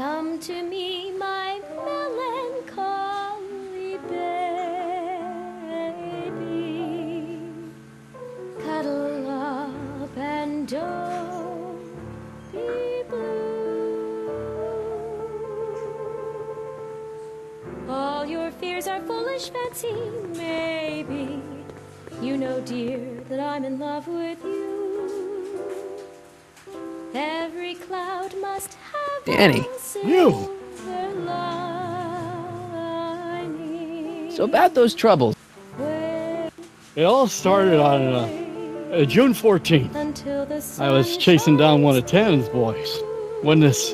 Come to me, my melancholy baby. Cuddle up and don't be blue. All your fears are foolish fancy, maybe. You know, dear, that I'm in love with you. Every cloud must have Danny. You. So about those troubles. It all started on June 14th. I was chasing down one of Tannen's boys when this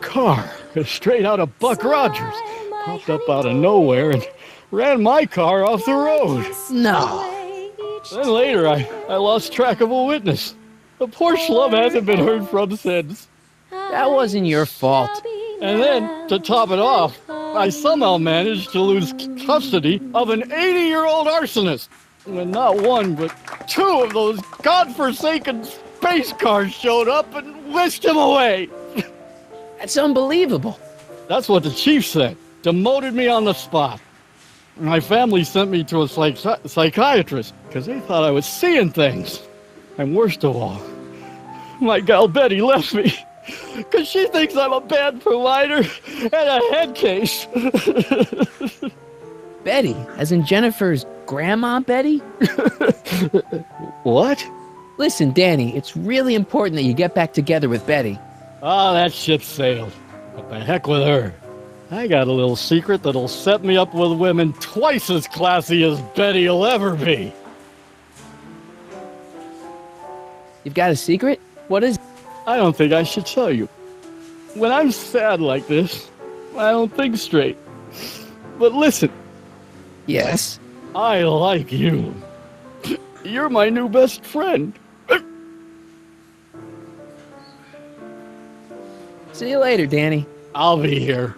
car, straight out of Buck Rogers, popped up out of nowhere and ran my car off the road. No. Then later, I lost track of a witness. The poor schlub hasn't been heard from since. That wasn't your fault. And then, to top it off, I somehow managed to lose custody of an 80-year-old arsonist. And not one, but two of those godforsaken space cars showed up and whisked him away. That's unbelievable. That's what the chief said. Demoted me on the spot. My family sent me to a psychiatrist because they thought I was seeing things. And worst of all, my gal Betty left me because she thinks I'm a bad provider and a head case. Betty, as in Jennifer's grandma Betty? What? Listen, Danny, it's really important that you get back together with Betty. Oh, that ship sailed. What the heck with her? I got a little secret that'll set me up with women twice as classy as Betty will ever be. You've got a secret? What is it? I don't think I should tell you. When I'm sad like this, I don't think straight. But listen. Yes? I like you. You're my new best friend. See you later, Danny. I'll be here.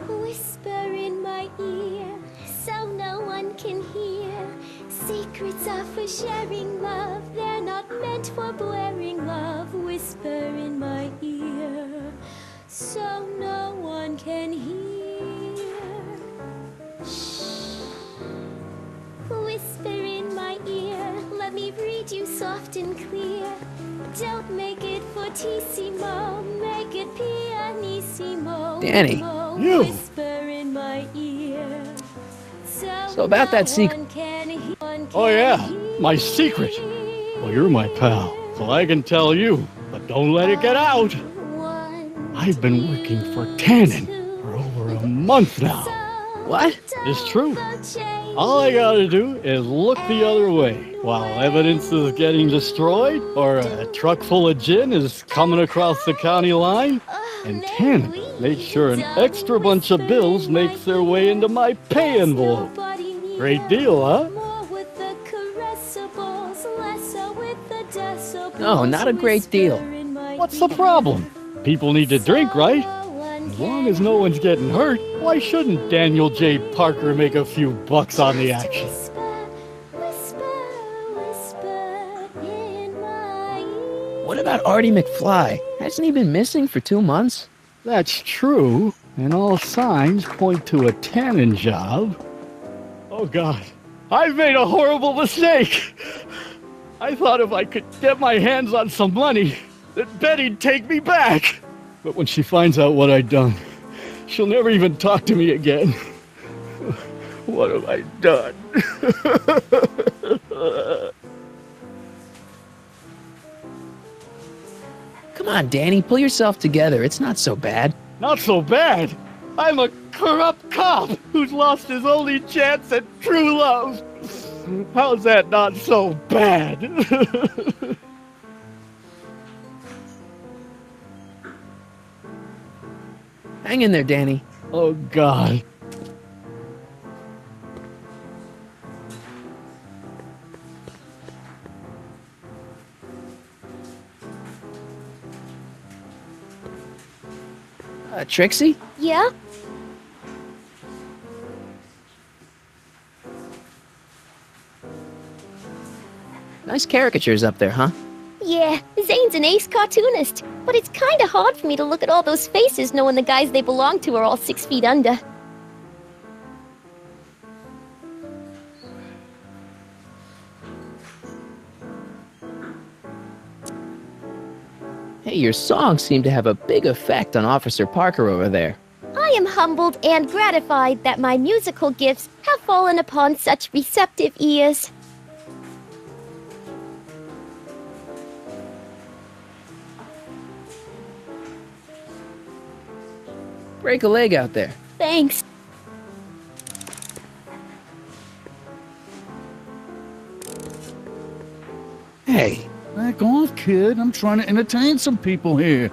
Whisper in my ear, so no one can hear. Secrets are for sharing love, they're not meant for blaring love. Whisper in my ear, so no one can hear. Shh. Whisper in my ear, let me read you soft and clear. Don't make it fortissimo, make it pianissimo. Danny. You. Whisper in my ear. So about that secret. Oh yeah, my secret. Well, you're my pal, so I can tell you, but don't let it get out. I've been working for Tannen for over a month now. What? It's true. All I gotta do is look the other way while evidence is getting destroyed or a truck full of gin is coming across the county line. And Tannen makes sure an extra bunch of bills makes their way into my pay envelope. Great deal, huh? No, not a great deal. What's the problem? People need to drink, right? As long as no one's getting hurt, why shouldn't Daniel J. Parker make a few bucks on the action? What about Artie McFly? Hasn't he been missing for 2 months? That's true, and all signs point to a Tannen job. Oh God, I've made a horrible mistake. I thought if I could get my hands on some money, that Betty'd take me back. But when she finds out what I'd done, she'll never even talk to me again. What have I done? Come on, Danny, pull yourself together. It's not so bad. Not so bad. I'm a corrupt cop who's lost his only chance at true love. How's that not so bad? Hang in there, Danny. Oh, God. Trixie? Yeah? Nice caricatures up there, huh? Yeah, Zane's an ace cartoonist, but it's kinda hard for me to look at all those faces knowing the guys they belong to are all 6 feet under. Hey, your songs seem to have a big effect on Officer Parker over there. I am humbled and gratified that my musical gifts have fallen upon such receptive ears. Break a leg out there. Thanks. Hey, back off, kid. I'm trying to entertain some people here.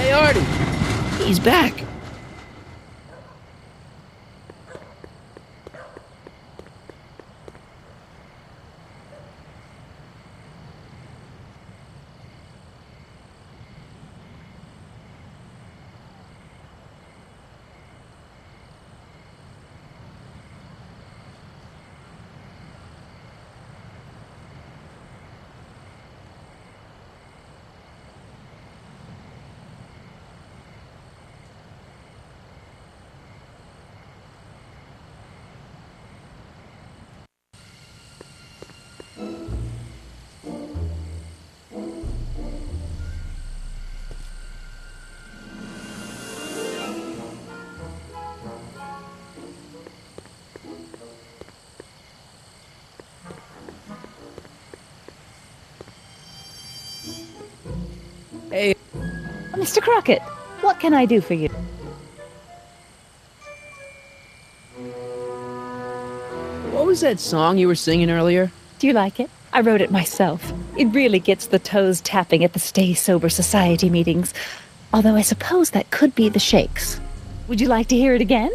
Hey, Artie! He's back! Hey, Mr. Crockett, what can I do for you? what was that song you were singing earlier? Do you like it? I wrote it myself. It really gets the toes tapping at the Stay Sober Society meetings. Although I suppose that could be the Shakes. Would you like to hear it again?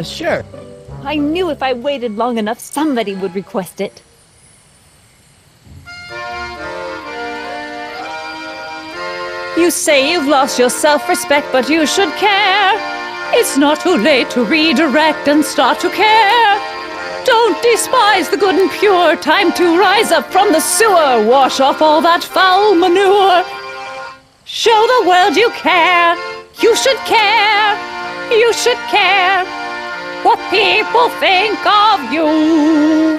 Sure. I knew if I waited long enough, somebody would request it. You say you've lost your self-respect, but you should care. It's not too late to redirect and start to care. Don't despise the good and pure. Time to rise up from the sewer. Wash off all that foul manure. Show the world you care. You should care. You should care what people think of you.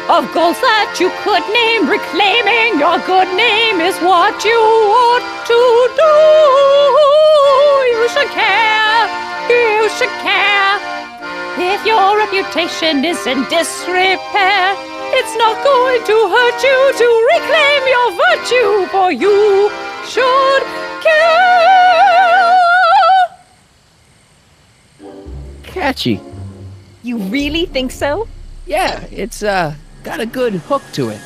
Of goals that you could name, reclaiming your good name is what you ought to do. You should care, you should care. If your reputation is in disrepair, it's not going to hurt you to reclaim your virtue, for you should care. Catchy. You really think so? Yeah, it's, got a good hook to it.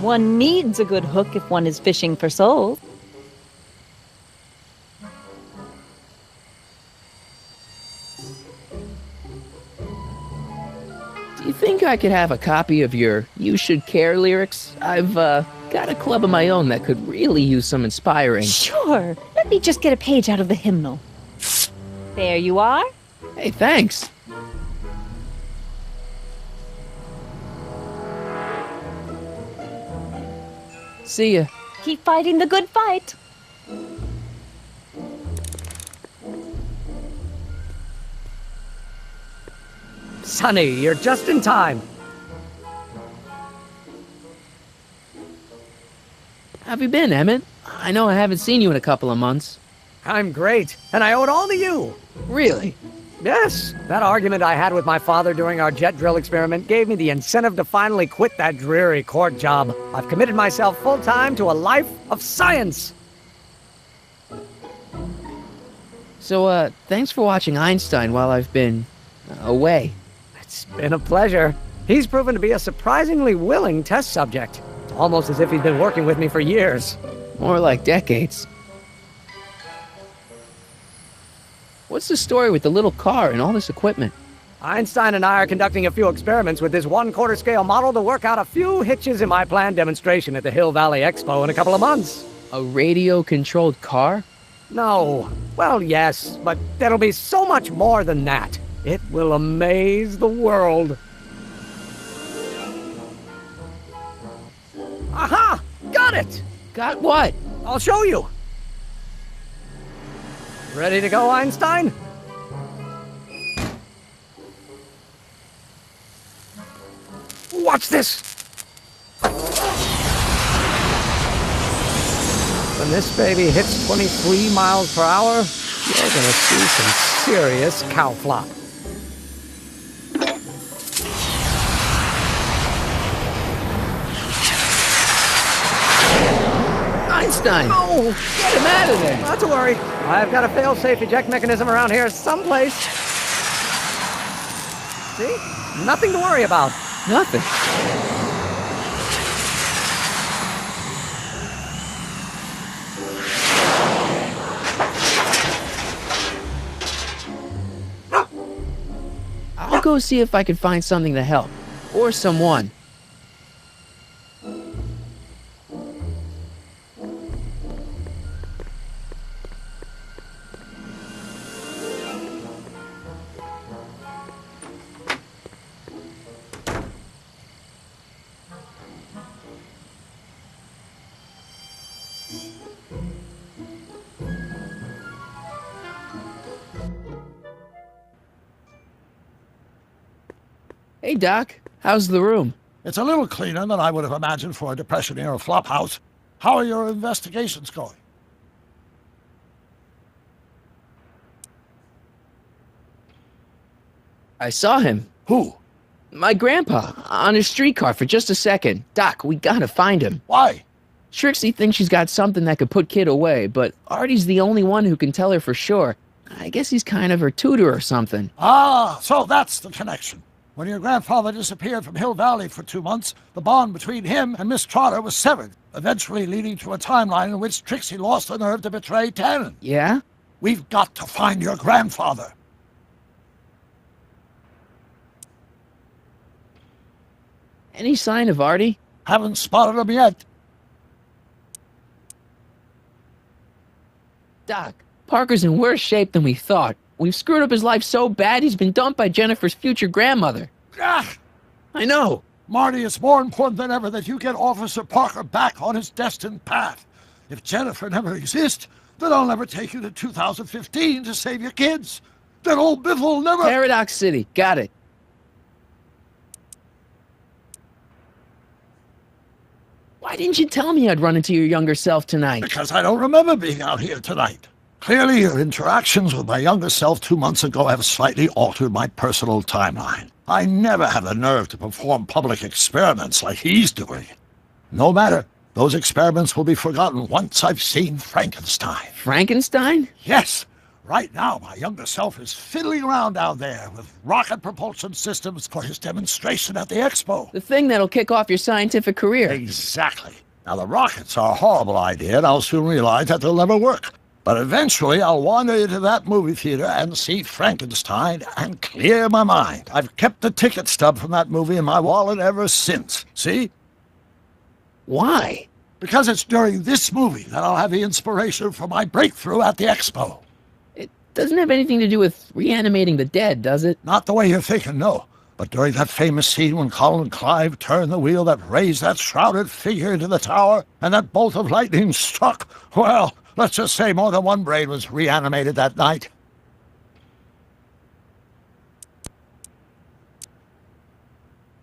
One needs a good hook if one is fishing for souls. Do you think I could have a copy of your You Should Care lyrics? I've, got a club of my own that could really use some inspiring. Sure. Let me just get a page out of the hymnal. There you are. Hey, thanks. See ya. Keep fighting the good fight. Sonny, you're just in time. How have you been, Emmett? I know I haven't seen you in a couple of months. I'm great, and I owe it all to you. Really? Yes, that argument I had with my father during our jet drill experiment gave me the incentive to finally quit that dreary court job. I've committed myself full-time to a life of science. So, thanks for watching Einstein while I've been away. It's been a pleasure. He's proven to be a surprisingly willing test subject. It's almost as if he's been working with me for years. More like decades. What's the story with the little car and all this equipment? Einstein and I are conducting a few experiments with this 1/4 scale model to work out a few hitches in my planned demonstration at the Hill Valley Expo in a couple of months. A radio-controlled car? No. Well, yes, but there'll be so much more than that. It will amaze the world. Aha! Got it! Got what? I'll show you. Ready to go, Einstein? Watch this! When this baby hits 23 miles per hour, you're gonna see some serious cow flop. Einstein! Oh, Get him out of there! not to worry. I've got a fail-safe eject mechanism around here someplace. See? Nothing to worry about. Nothing. I'll go see if I can find something to help. Or someone. Hey, Doc. How's the room? It's a little cleaner than I would have imagined for a Depression-era flophouse. How are your investigations going? I saw him. Who? My grandpa, on his streetcar for just a second. Doc, we gotta find him. Why? Trixie thinks she's got something that could put Kid away, but Artie's the only one who can tell her for sure. I guess he's kind of her tutor or something. Ah, so that's the connection. When your grandfather disappeared from Hill Valley for 2 months, the bond between him and Miss Trotter was severed, eventually leading to a timeline in which Trixie lost the nerve to betray Tannen. Yeah? We've got to find your grandfather. Any sign of Artie? Haven't spotted him yet. Doc, Parker's in worse shape than we thought. We've screwed up his life so bad he's been dumped by Jennifer's future grandmother. Ah! I know. Marty, it's more important than ever that you get Officer Parker back on his destined path. If Jennifer never exists, then I'll never take you to 2015 to save your kids. Then old Biff will never— Paradox City. Got it. Why didn't you tell me I'd run into your younger self tonight? Because I don't remember being out here tonight. Clearly, your interactions with my younger self 2 months ago have slightly altered my personal timeline. I never had the nerve to perform public experiments like he's doing. No matter. Those experiments will be forgotten once I've seen Frankenstein. Frankenstein? Yes. Right now, my younger self is fiddling around down there with rocket propulsion systems for his demonstration at the expo. The thing that'll kick off your scientific career. Exactly. Now, the rockets are a horrible idea, and I'll soon realize that they'll never work. But eventually, I'll wander into that movie theater and see Frankenstein and clear my mind. I've kept the ticket stub from that movie in my wallet ever since. See? Why? Because it's during this movie that I'll have the inspiration for my breakthrough at the expo. It doesn't have anything to do with reanimating the dead, does it? Not the way you're thinking, no. But during that famous scene when Colin Clive turned the wheel that raised that shrouded figure into the tower, and that bolt of lightning struck, well, let's just say more than one brain was reanimated that night.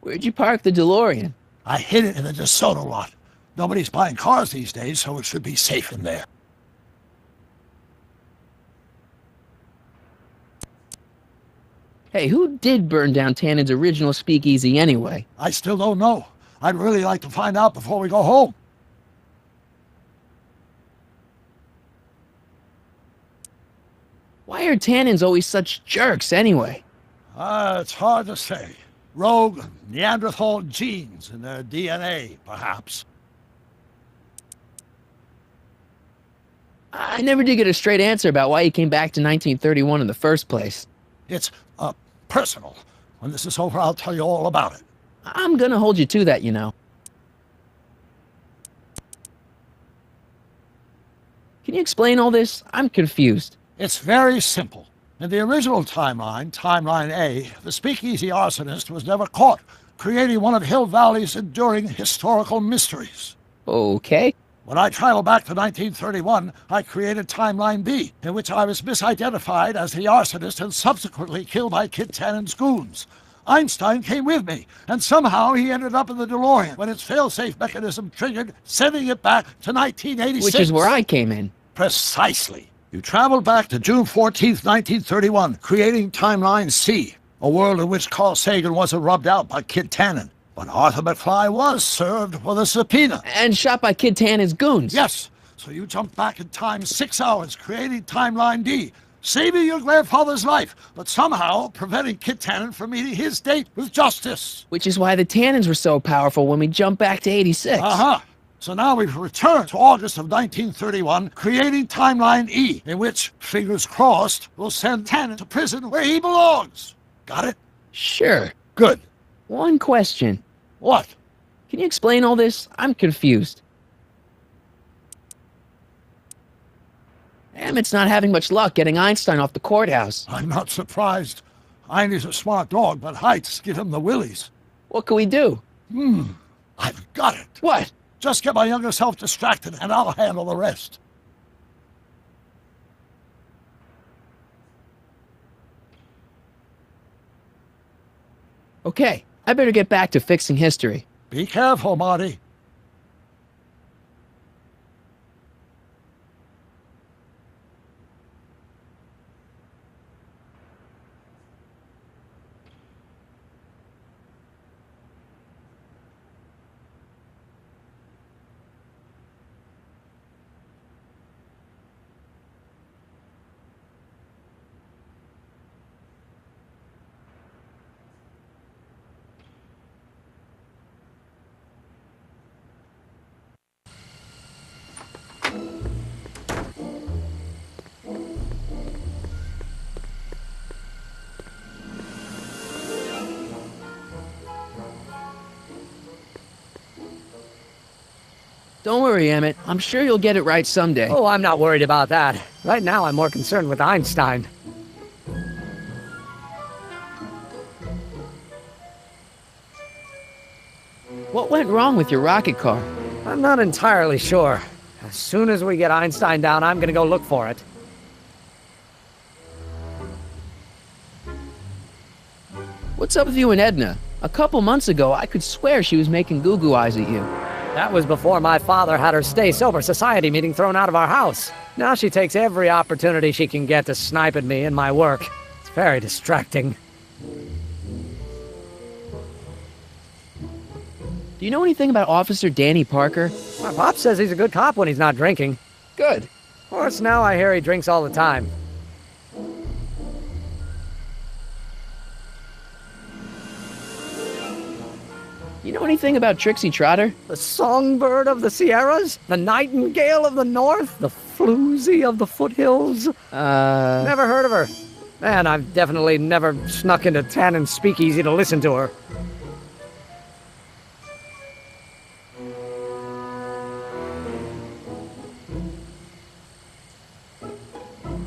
Where'd you park the DeLorean? I hid it in the DeSoto lot. Nobody's buying cars these days, so it should be safe in there. Hey, who did burn down Tannen's original speakeasy anyway? I still don't know. I'd really like to find out before we go home. Why are Tannens always such jerks anyway? It's hard to say. Rogue Neanderthal genes in their DNA, perhaps. I never did get a straight answer about why he came back to 1931 in the first place. It's, personal. When this is over, I'll tell you all about it. I'm gonna hold you to that, you know. Can you explain all this? I'm confused. It's very simple. In the original timeline, Timeline A, the speakeasy arsonist was never caught, creating one of Hill Valley's enduring historical mysteries. Okay. When I traveled back to 1931, I created Timeline B, in which I was misidentified as the arsonist and subsequently killed by Kid Tannen's goons. Einstein came with me, and somehow he ended up in the DeLorean when its failsafe mechanism triggered, sending it back to 1986. Which is where I came in. Precisely. You traveled back to June 14th, 1931, creating Timeline C, a world in which Carl Sagan wasn't rubbed out by Kid Tannen. But Arthur McFly was served with a subpoena. And shot by Kid Tannen's goons. Yes, so you jumped back in time 6 hours, creating Timeline D, saving your grandfather's life, but somehow preventing Kid Tannen from meeting his date with justice. Which is why the Tannens were so powerful when we jumped back to 86. Uh-huh. So now we've returned to August of 1931, creating Timeline E, in which, fingers crossed, we'll send Tannen to prison where he belongs. Got it? Sure. Good. One question. What? Can you explain all this? I'm confused. Emmett's not having much luck getting Einstein off the courthouse. I'm not surprised. Einstein's a smart dog, but heights give him the willies. What can we do? I've got it. What? Just get my younger self distracted, and I'll handle the rest. Okay, I better get back to fixing history. Be careful, Marty. Don't worry, Emmett. I'm sure you'll get it right someday. Oh, I'm not worried about that. Right now, I'm more concerned with Einstein. What went wrong with your rocket car? I'm not entirely sure. As soon as we get Einstein down, I'm gonna go look for it. What's up with you and Edna? A couple months ago, I could swear she was making goo-goo eyes at you. That was before my father had her Stay Sober Society meeting thrown out of our house. Now she takes every opportunity she can get to snipe at me and my work. It's very distracting. Do you know anything about Officer Danny Parker? My pop says he's a good cop when he's not drinking. Good. Of course, now I hear he drinks all the time. You know anything about Trixie Trotter? The songbird of the Sierras? The nightingale of the north? The floozy of the foothills? Never heard of her. Man, I've definitely never snuck into Tannen's speakeasy to listen to her.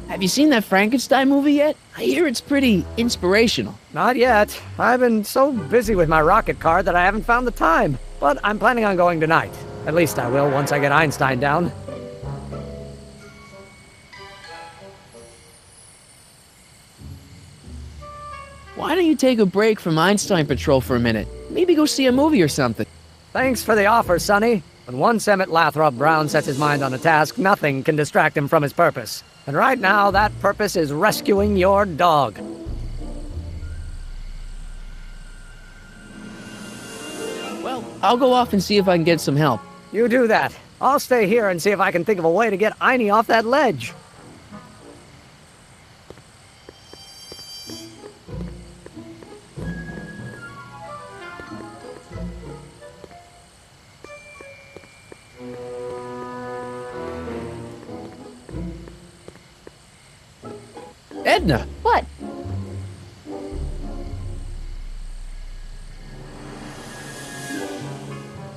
Have you seen that Frankenstein movie yet? I hear it's pretty inspirational. Not yet. I've been so busy with my rocket car that I haven't found the time. But I'm planning on going tonight. At least I will once I get Einstein down. Why don't you take a break from Einstein Patrol for a minute? Maybe go see a movie or something. Thanks for the offer, Sonny. When once Emmett Lathrop Brown sets his mind on a task, nothing can distract him from his purpose. And right now, that purpose is rescuing your dog. I'll go off and see if I can get some help. You do that. I'll stay here and see if I can think of a way to get Einie off that ledge. Edna! What?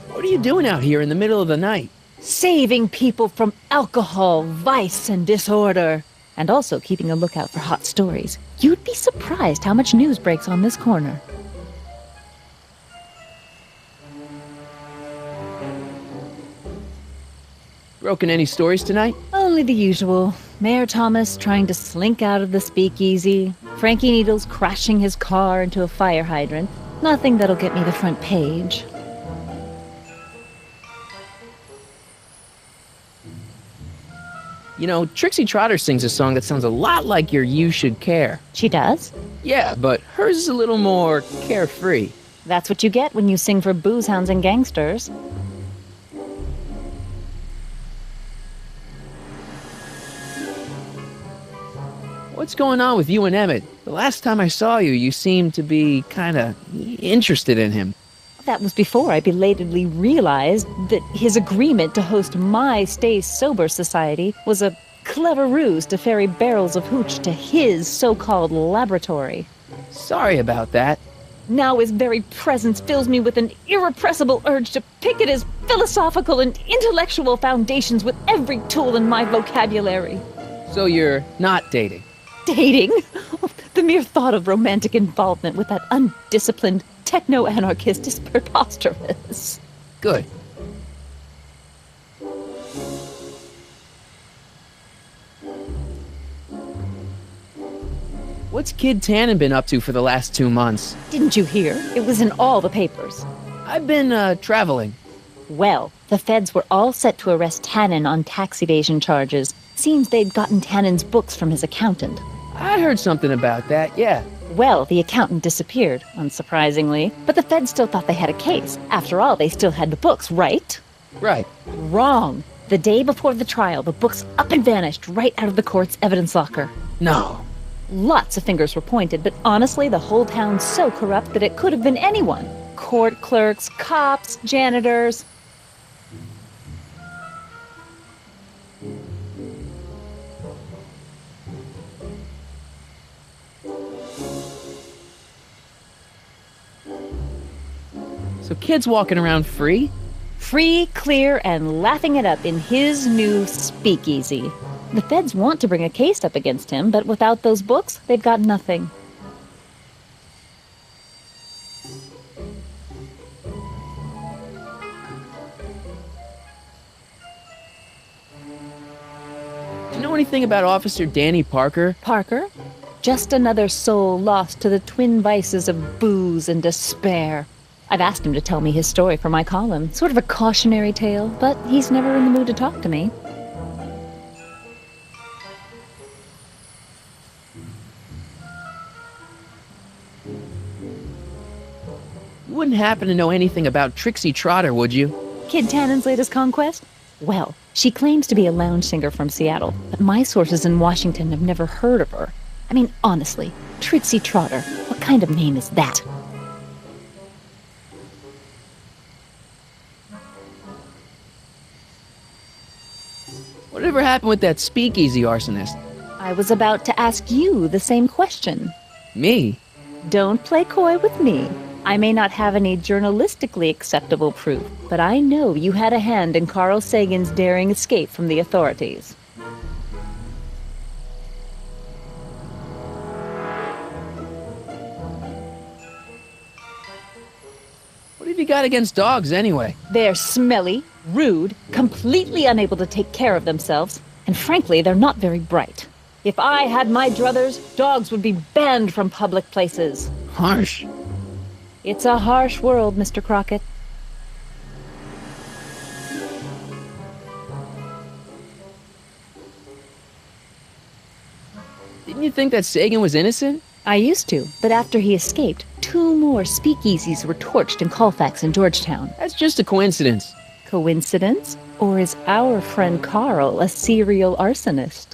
What are you doing out here in the middle of the night? Saving people from alcohol, vice, and disorder. And also keeping a lookout for hot stories. You'd be surprised how much news breaks on this corner. Broken any stories tonight? Only the usual. Mayor Thomas trying to slink out of the speakeasy. Frankie Needles crashing his car into a fire hydrant. Nothing that'll get me the front page. You know, Trixie Trotter sings a song that sounds a lot like your You Should Care. She does? Yeah, but hers is a little more carefree. That's what you get when you sing for booze hounds and gangsters. What's going on with you and Emmett? The last time I saw you, you seemed to be kinda interested in him. That was before I belatedly realized that his agreement to host my Stay Sober Society was a clever ruse to ferry barrels of hooch to his so-called laboratory. Sorry about that. Now his very presence fills me with an irrepressible urge to pick at his philosophical and intellectual foundations with every tool in my vocabulary. So you're not dating? Dating? The mere thought of romantic involvement with that undisciplined techno-anarchist is preposterous. Good. What's Kid Tannen been up to for the last 2 months? Didn't you hear? It was in all the papers. I've been, traveling. Well, the feds were all set to arrest Tannen on tax evasion charges. Seems they'd gotten Tannen's books from his accountant. I heard something about that, yeah. Well, the accountant disappeared, unsurprisingly, but the feds still thought they had a case. After all, they still had the books, right? Right. Wrong. The day before the trial, the books up and vanished right out of the court's evidence locker. No. Lots of fingers were pointed, but honestly, the whole town's so corrupt that it could have been anyone. Court clerks, cops, janitors. So Kid's walking around free? Free, clear, and laughing it up in his new speakeasy. The feds want to bring a case up against him, but without those books, they've got nothing. Do you know anything about Officer Danny Parker? Parker? Just another soul lost to the twin vices of booze and despair. I've asked him to tell me his story for my column, sort of a cautionary tale, but he's never in the mood to talk to me. You wouldn't happen to know anything about Trixie Trotter, would you? Kid Tannen's latest conquest? Well, she claims to be a lounge singer from Seattle, but my sources in Washington have never heard of her. I mean, honestly, Trixie Trotter, what kind of name is that? Whatever happened with that speakeasy arsonist? I was about to ask you the same question. Me? Don't play coy with me. I may not have any journalistically acceptable proof, but I know you had a hand in Carl Sagan's daring escape from the authorities. What have you got against dogs, anyway? They're smelly, rude, completely unable to take care of themselves, and frankly, they're not very bright. If I had my druthers, dogs would be banned from public places. Harsh. It's a harsh world, Mr. Crockett. Didn't you think that Sagan was innocent? I used to, but after he escaped, 2 more speakeasies were torched in Colfax and Georgetown. That's just a coincidence. Coincidence? Or is our friend Carl a serial arsonist?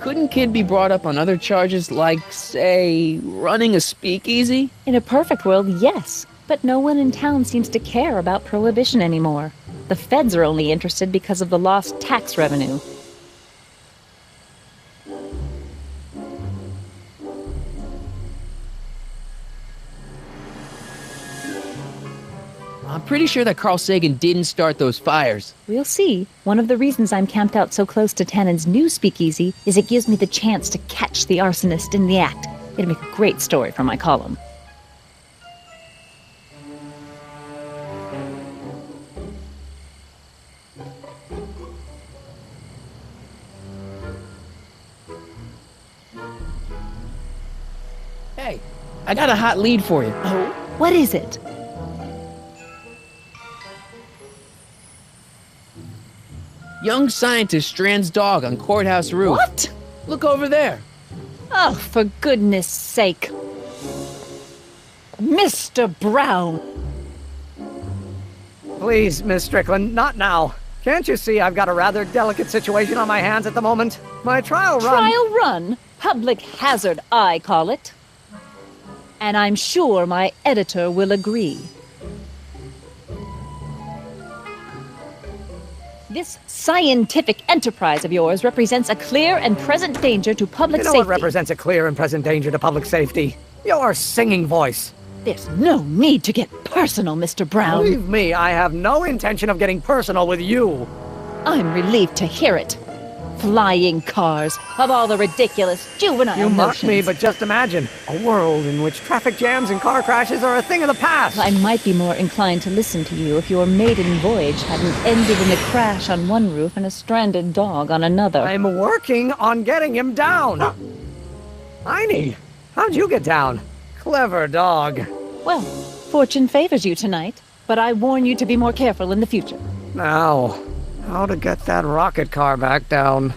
Couldn't Kid be brought up on other charges like, say, running a speakeasy? In a perfect world, yes. But no one in town seems to care about prohibition anymore. The feds are only interested because of the lost tax revenue. I'm pretty sure that Carl Sagan didn't start those fires. We'll see. One of the reasons I'm camped out so close to Tannen's new speakeasy is it gives me the chance to catch the arsonist in the act. It'll make a great story for my column. Hey, I got a hot lead for you. Oh? What is it? Young scientist strands dog on courthouse roof. What? Look over there. Oh, for goodness sake. Mr. Brown! Please, Miss Strickland, not now. Can't you see I've got a rather delicate situation on my hands at the moment? My trial run... Trial run? Public hazard, I call it. And I'm sure my editor will agree. This scientific enterprise of yours represents a clear and present danger to public You know safety. what represents a clear and present danger to public safety? Your singing voice. There's no need to get personal, Mr. Brown. Believe me, I have no intention of getting personal with you. I'm relieved to hear it. Flying cars, of all the ridiculous juvenile You mock notions. me, but just imagine a world in which traffic jams and car crashes are a thing of the past. I might be more inclined to listen to you if your maiden voyage hadn't ended in a crash on one roof and a stranded dog on another. I'm working on getting him down. Heine, how'd you get down? Clever dog. Well, fortune favors you tonight, but I warn you to be more careful in the future. Now, how to get that rocket car back down?